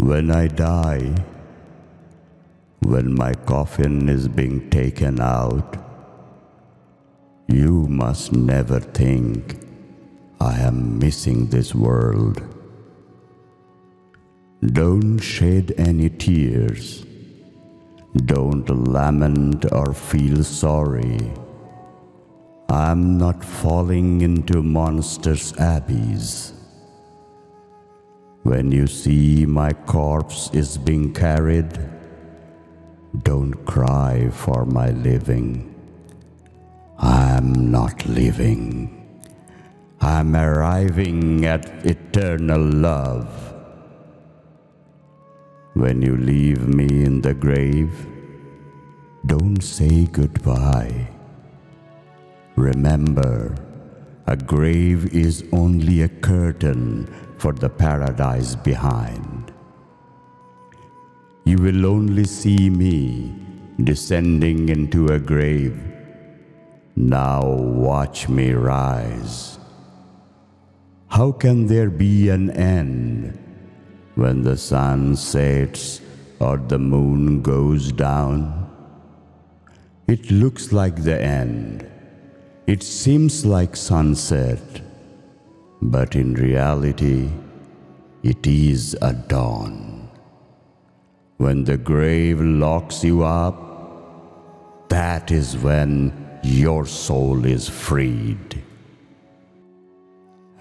When I die, when my coffin is being taken out, you must never think I am missing this world. Don't shed any tears. Don't lament or feel sorry. I am not falling into monsters' abbeys. When you see my corpse is being carried, don't cry for my living. I am not living. I am arriving at eternal love. When you leave me in the grave, don't say goodbye. Remember, a grave is only a curtain for the paradise behind. You will only see me descending into a grave. Now watch me rise. How can there be an end when the sun sets or the moon goes down? It looks like the end. It seems like sunset, but in reality, it is a dawn. When the grave locks you up, that is when your soul is freed.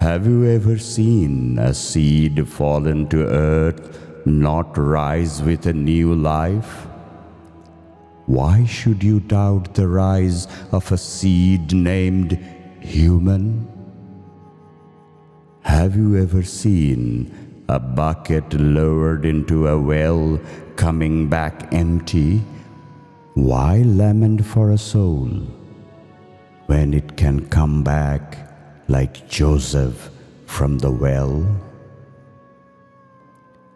Have you ever seen a seed fallen to earth not rise with a new life? Why should you doubt the rise of a seed named human? Have you ever seen a bucket lowered into a well coming back empty? Why lament for a soul when it can come back like Joseph from the well?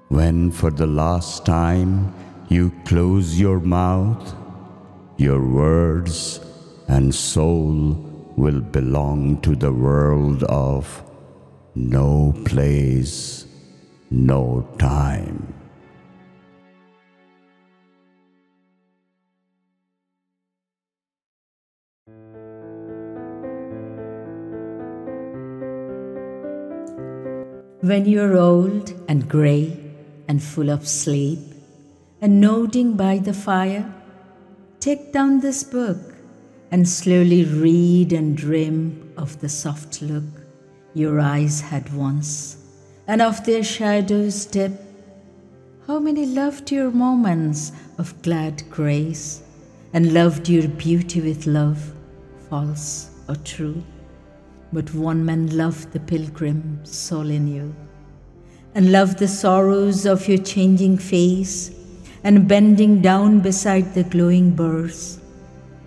When for the last time you close your mouth, your words and soul will belong to the world of no place, no time. When you're old and grey and full of sleep and nodding by the fire, take down this book and slowly read and dream of the soft look your eyes had once, and of their shadows dip. How many loved your moments of glad grace, and loved your beauty with love, false or true? But one man loved the pilgrim soul in you, and loved the sorrows of your changing face, and bending down beside the glowing burrs,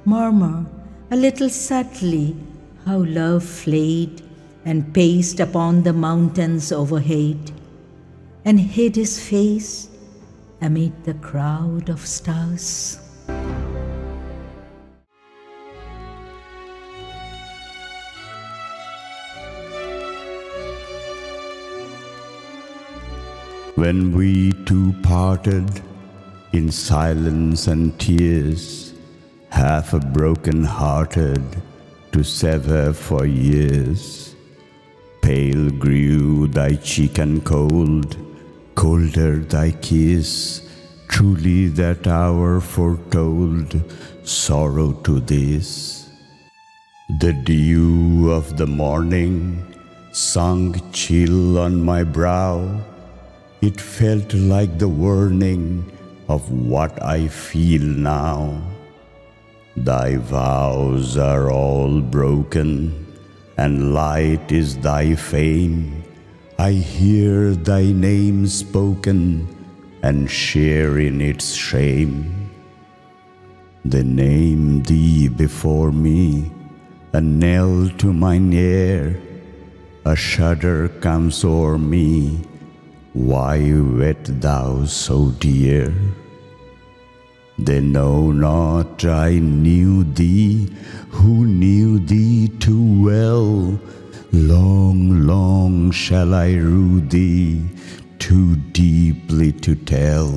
murmur a little subtly how love flayed and paced upon the mountains overhead, and hid his face amid the crowd of stars. When we two parted in silence and tears, half broken-hearted to sever for years, pale grew thy cheek and cold, colder thy kiss. Truly that hour foretold sorrow to this. The dew of the morning sunk chill on my brow. It felt like the warning of what I feel now. Thy vows are all broken, and light is thy fame. I hear thy name spoken, and share in its shame. They name thee before me, a knell to mine ear. A shudder comes o'er me. Why wert thou so dear? They know not I knew thee, who knew thee too well. Long, long shall I rue thee, too deeply to tell.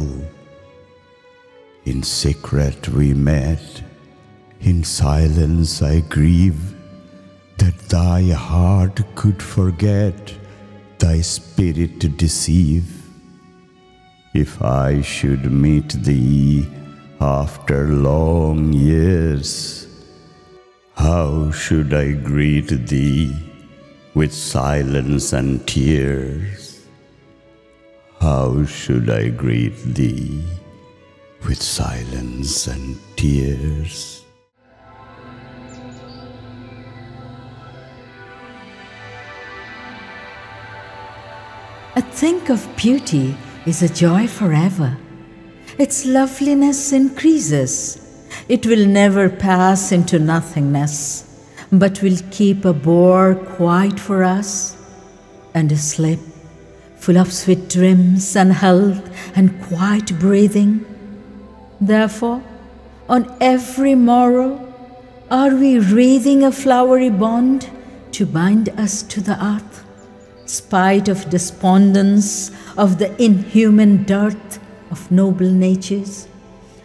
In secret we met, in silence I grieve, that thy heart could forget, thy spirit to deceive. If I should meet thee after long years, how should I greet thee with silence and tears? How should I greet thee with silence and tears? A thing of beauty is a joy forever. Its loveliness increases. It will never pass into nothingness, but will keep a bower quiet for us, and a slip full of sweet dreams and health and quiet breathing. Therefore, on every morrow, are we wreathing a flowery bond to bind us to the earth, spite of despondence, of the inhuman dearth of noble natures,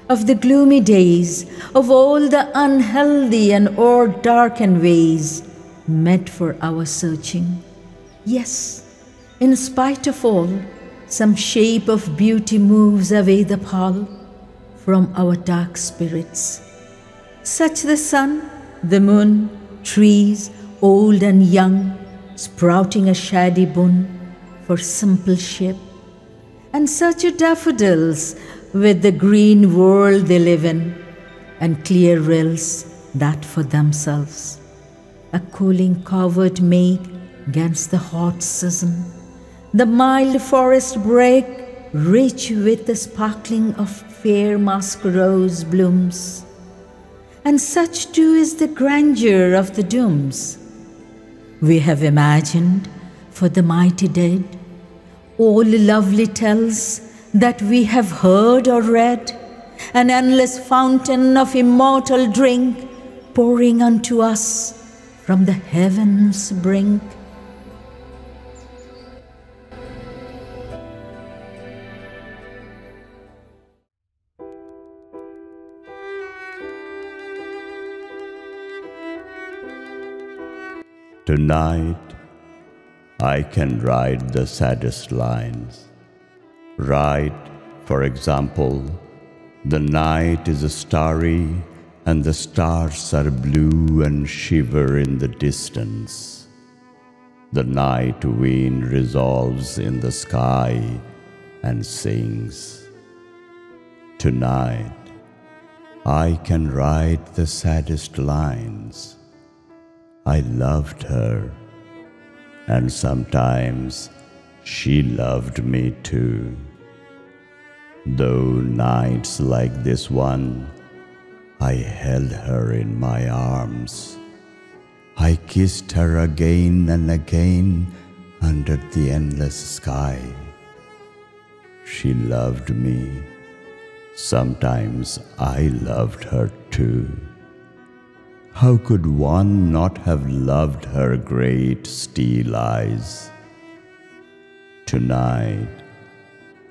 of the gloomy days, of all the unhealthy and o'er-darkened ways met for our searching. Yes, in spite of all, some shape of beauty moves away the pall from our dark spirits. Such the sun, the moon, trees, old and young, sprouting a shady boon for simple shape, and such are daffodils with the green world they live in, and clear rills that for themselves a cooling covert make against the hot season, the mild forest brake rich with the sparkling of fair musk rose blooms. And such too is the grandeur of the dooms we have imagined for the mighty dead, all lovely tales that we have heard or read, an endless fountain of immortal drink pouring unto us from the heavens' brink. Tonight, I can write the saddest lines. Write, for example, the night is starry and the stars are blue and shiver in the distance. The night wind resolves in the sky and sings. Tonight, I can write the saddest lines. I loved her, and sometimes she loved me too. Though nights like this one, I held her in my arms. I kissed her again and again under the endless sky. She loved me. Sometimes I loved her too. How could one not have loved her great steel eyes? Tonight,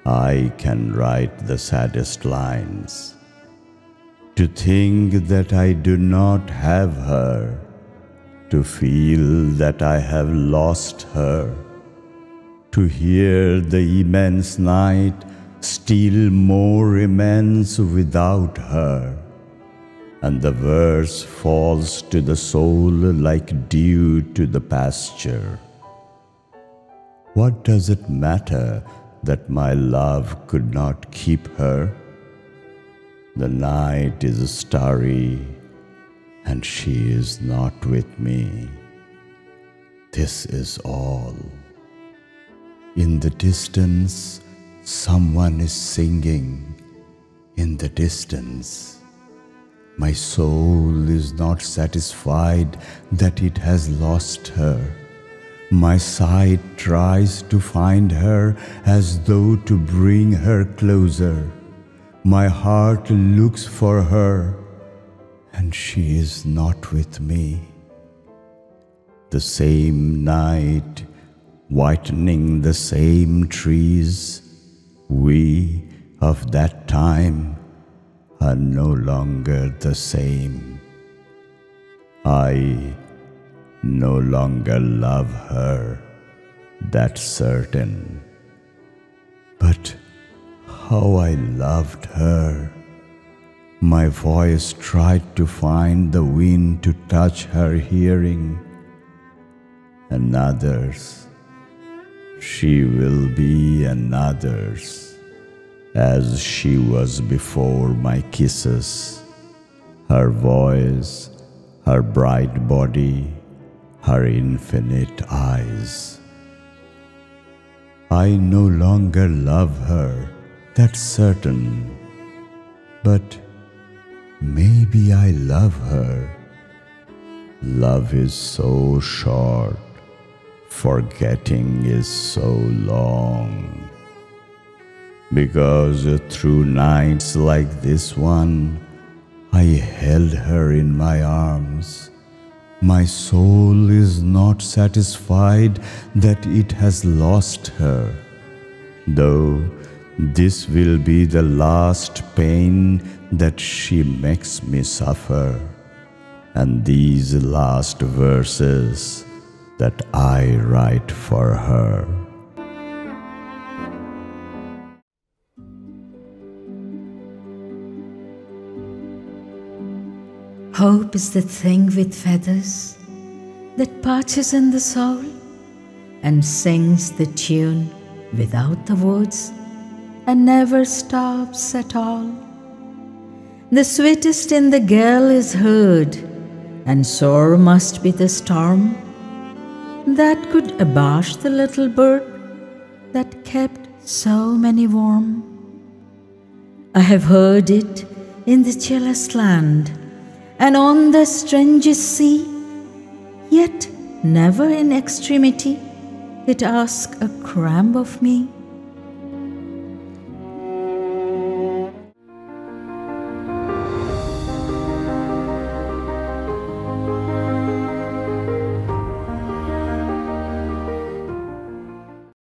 I can write the saddest lines. To think that I do not have her, to feel that I have lost her, to hear the immense night still more immense without her, and the verse falls to the soul like dew to the pasture. What does it matter that my love could not keep her? The night is starry, and she is not with me. This is all. In the distance, someone is singing. In the distance, my soul is not satisfied that it has lost her. My sight tries to find her as though to bring her closer. My heart looks for her, and she is not with me. The same night whitening the same trees, we of that time are no longer the same. I no longer love her, that's certain. But how I loved her! My voice tried to find the wind to touch her hearing. Another's, she will be another's, as she was before my kisses. Her voice, her bright body, her infinite eyes. I no longer love her, that's certain, but maybe I love her. Love is so short, forgetting is so long. Because through nights like this one, I held her in my arms. My soul is not satisfied that it has lost her, though this will be the last pain that she makes me suffer, and these last verses that I write for her. Hope is the thing with feathers that perches in the soul and sings the tune without the words and never stops at all. The sweetest in the gale is heard, and sore must be the storm that could abash the little bird that kept so many warm. I have heard it in the chillest land and on the strangest sea, yet never in extremity it asks a crumb of me.